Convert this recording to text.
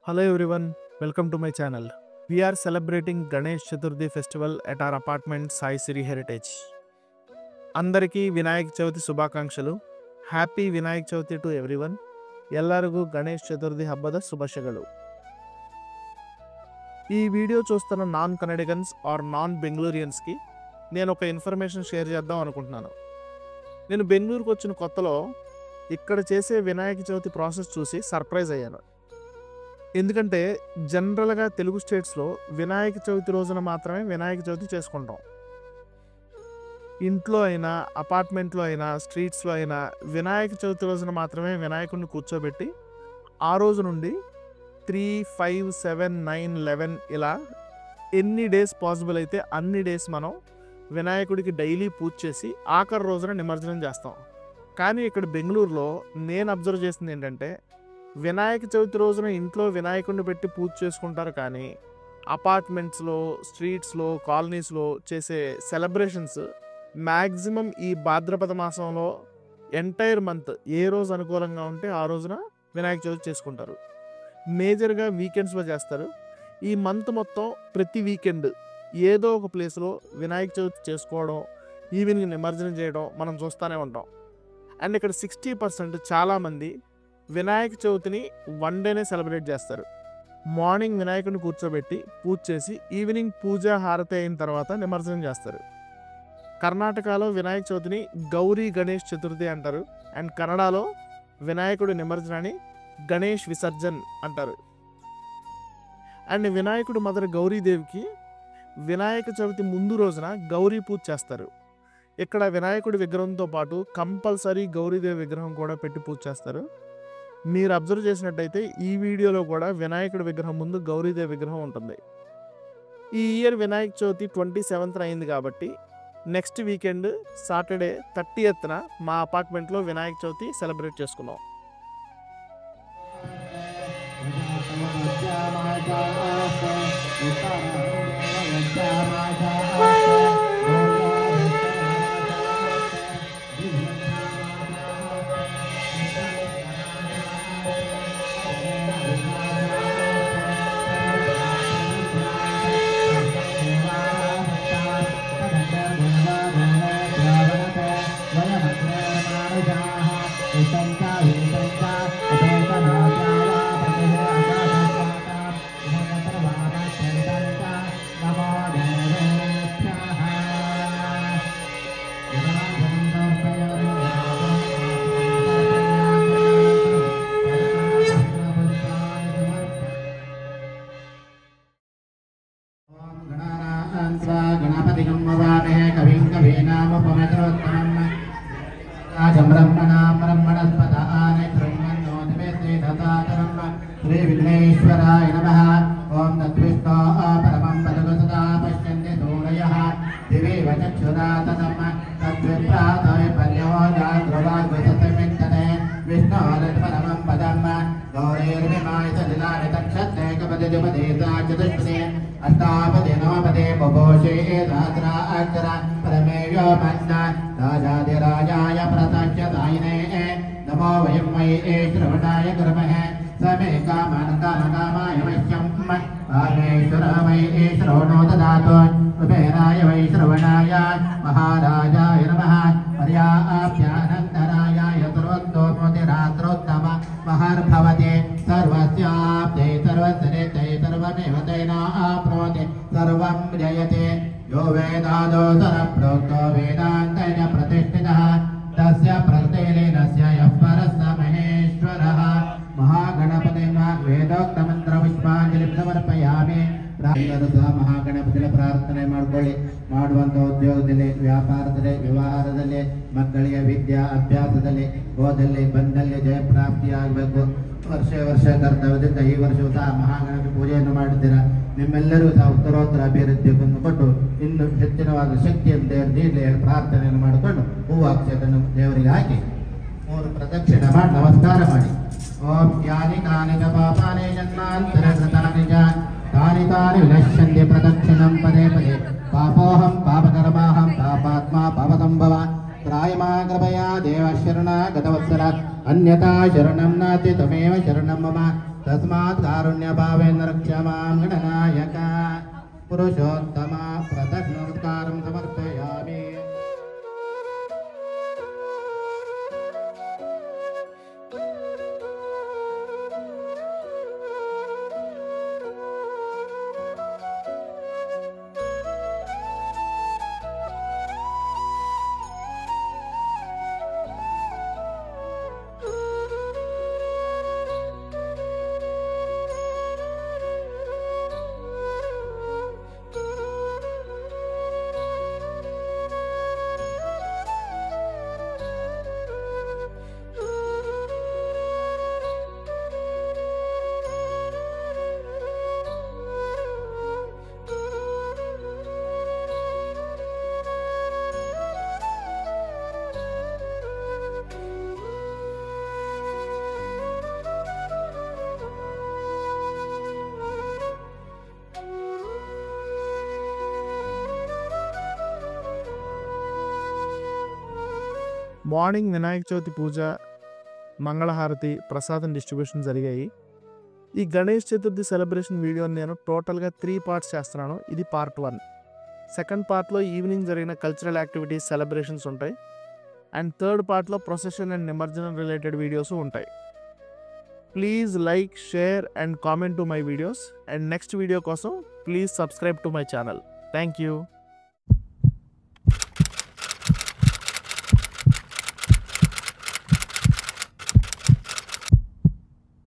Hello everyone, welcome to my channel. We are celebrating Ganesh Chaturthi festival at our apartment Sai Siri Heritage. అందరికీ వినాయక చవితి శుభాకాంక్షలు. Happy Vinayaka Chavithi to everyone. ಎಲ್ಲರಿಗೂ గణేష్ చతుర్థి హಬ್ಬದ శుభాశయಗಳು. ఈ video చూస్తున్న non కన్నడిగన్స్ are non బెంగళూరియన్స్కి నేను ఒక information share చేద్దాం అనుకుంటున్నాను. నేను బెంగళూరుకు వచ్చిన కొత్తలో ఇక్కడ చేసే వినాయక చవితి ప్రాసెస్ చూసి సర్ప్రైజ్ అయ్యాను. ఎందుకంటే జనరల్గా తెలుగు స్టేట్స్లో వినాయక చవితి రోజున మాత్రమే వినాయక చవితి చేసుకుంటాం. ఇంట్లో అయినా అపార్ట్మెంట్లో అయినా స్ట్రీట్స్లో అయినా వినాయక చవితి రోజున మాత్రమే వినాయకుడిని కూర్చోబెట్టి ఆ రోజు నుండి 3, 5, 7, 9, 11 ఇలా ఎన్ని డేస్ పాసిబుల్ అయితే అన్ని డేస్ మనం వినాయకుడికి డైలీ పూజ చేసి ఆఖరి రోజున నిమజ్జనం చేస్తాం. కానీ ఇక్కడ బెంగళూరులో నేను అబ్జర్వ్ చేసింది ఏంటంటే వినాయక చవితి రోజున ఇంట్లో వినాయకుడిని పెట్టి పూజ చేసుకుంటారు, కానీ అపార్ట్మెంట్స్లో స్ట్రీట్స్లో కాలనీస్లో చేసే సెలబ్రేషన్స్ మ్యాక్సిమం ఈ భాద్రపద మాసంలో ఎంటైర్ మంత్ ఏ రోజు అనుకూలంగా ఉంటే ఆ రోజున వినాయక చవితి చేసుకుంటారు. మేజర్గా వీకెండ్స్లో చేస్తారు. ఈ మంత్ మొత్తం ప్రతి వీకెండ్ ఏదో ఒక ప్లేస్లో వినాయక చవితి చేసుకోవడం, ఈవినింగ్ నిమజ్జనం చేయడం మనం చూస్తూనే ఉంటాం. అండ్ ఇక్కడ 60% చాలామంది వినాయక చవితిని 1 డేనే సెలబ్రేట్ చేస్తారు. మార్నింగ్ వినాయకుడిని కూర్చోబెట్టి పూజ చేసి ఈవినింగ్ పూజ హారతి అయిన తర్వాత నిమజ్జనం చేస్తారు. కర్ణాటకలో వినాయక చవితిని గౌరీ గణేష్ చతుర్థి అంటారు. అండ్ కన్నడలో వినాయకుడి నిమజ్జనాన్ని గణేష్ విసర్జన్ అంటారు. అండ్ వినాయకుడు మదర్ గౌరీదేవికి వినాయక చవితి ముందు రోజున గౌరీ పూజ చేస్తారు. ఇక్కడ వినాయకుడి విగ్రహంతో పాటు కంపల్సరీ గౌరీదేవి విగ్రహం కూడా పెట్టి పూజ చేస్తారు. మీరు అబ్జర్వ్ చేసినట్టయితే ఈ వీడియోలో కూడా వినాయకుడి విగ్రహం ముందు గౌరీదేవి విగ్రహం ఉంటుంది. ఈ ఇయర్ వినాయక చవితి 27th అయింది కాబట్టి నెక్స్ట్ వీకెండ్ సాటర్డే 30th మా అపార్ట్మెంట్లో వినాయక చవితి సెలబ్రేట్ చేసుకున్నాం. శ్రీ విఘ్నేశ్వరాయ నమః. ఓం తద్విష్ణో పరమం పదగు సదా పశ్యంతి దూరయః దివేవ చక్షురా తదమ్మ తద్విప్రాతయ పర్యో జాగ్రవాగ్వసమిత్తనే విష్ణోరత్పరమం పదమ్మ గౌరీర్విమాయ సలిలాని తక్షత్తే కపదిపదే సాచతుష్పదే అష్టాపదే నవపదే బభోషే రాత్రా అక్షర పరమేయో మన్న రాజాదిరాజాయ ప్రతక్షదాయినే నమో వయం మయే శ్రవణాయ కుర్మః సమే కామాన్ కామకామాయ మహ్యం పరమేశ్వర మయే శ్రవణో దదాతు కుబేరాయ వై శ్రవణాయ మహారాజాయ నమః పర్యాప్యానందరాయ సర్వతోముదిరాత్రోత్తమ మహర్భవతే సర్వస్యాప్తే సర్వస్యతే సర్వమేవ తైనాప్నోతి సర్వం జయతే యో వేదాదో సరప్రోక్తో వేదాంతేన ప్రతిష్ఠితః తస్య ప్రతిలీనస్య యః పరస్య మహేశ్వరః మహాగణపతి వేదోక్త మంత్ర పుష్పాಂಜಲಿ ಸಮರ್ಪಯಾಮಿ. ಮಹಾಗಣಪತಿಯ ಪ್ರಾರ್ಥನೆ ಮಾಡಿಕೊಳ್ಳಿ. ಮಾಡುವಂಥ ಉದ್ಯೋಗದಲ್ಲಿ, ವ್ಯಾಪಾರದಲ್ಲಿ, ವ್ಯವಹಾರದಲ್ಲಿ, ಮಕ್ಕಳಿಗೆ ವಿದ್ಯಾ ಅಭ್ಯಾಸದಲ್ಲಿ, ಹೋದಲ್ಲಿ ಬಂದಲ್ಲಿ ಜಯಪ್ರಾಪ್ತಿಯಾಗಬೇಕು. ವರ್ಷ ಕರ್ತವ್ಯದಿಂದ ಈ ವರ್ಷವೂ ಸಹ ಮಹಾಗಣಪತಿ ಪೂಜೆಯನ್ನು ಮಾಡಿದ್ದೀರಾ. ನಿಮ್ಮೆಲ್ಲರೂ ಸಹ ಉತ್ತರೋತ್ತರ ಅಭಿವೃದ್ಧಿಯನ್ನು ಕೊಟ್ಟು ಇನ್ನು ಹೆಚ್ಚಿನವಾದ ಶಕ್ತಿಯನ್ನು ದೇವರು ನೀಡಲಿ ಹೇಳಿ ಪ್ರಾರ್ಥನೆಯನ್ನು ಮಾಡಿಕೊಂಡು ಹೂವು ಅಕ್ಷತೆಯನ್ನು ದೇವರಿಗೆ ಹಾಕಿ 3 ಪ್ರದಕ್ಷಿಣೆ ಮಾಡಿ ನಮಸ್ಕಾರ ಮಾಡಿ. ಓಂ ಯಾನಿ ಕಾನಿ ಚ ಪಾಪಾನಿ ಜನ್ಮಾಂತರಕೃತಾನಿ ಚ ತಾನಿ ತಾನಿ ವಿನಶ್ಯಂತಿ ಪ್ರದಕ್ಷಿಣಂ ಪದೇ ಪದೇ ಪಾಪೋಹಂ ಪಾಪಕರ್ಮಾಹಂ ಪಾಪಾತ್ಮ ಪಾಪಸಂಭವ त्रायमा कृपया देवशरणा गतवत्सर अन्यथा शरणं नास्ति त्वमेव शरणं मम तस्मात् कारुण्यभावेन रक्ष मां गणनायक पुरुषोत्तम प्रदक्षिणोत्कारं समर्पयामि మార్నింగ్ వినాయక చవితి పూజ, మంగళహారతి, ప్రసాదం డిస్ట్రిబ్యూషన్ జరిగాయి. ఈ గణేష్ చతుర్థి సెలబ్రేషన్ వీడియోని నేను టోటల్గా 3 పార్ట్స్ చేస్తున్నాను. ఇది పార్ట్ 1. సెకండ్ పార్ట్లో ఈవినింగ్ జరిగిన కల్చరల్ యాక్టివిటీస్, సెలబ్రేషన్స్ ఉంటాయి. అండ్ థర్డ్ పార్ట్లో ప్రొసెషన్ అండ్ నిమజ్జనం రిలేటెడ్ వీడియోస్ ఉంటాయి. Please like, share and comment to my videos. And next video కోసం please subscribe to my channel. Thank you.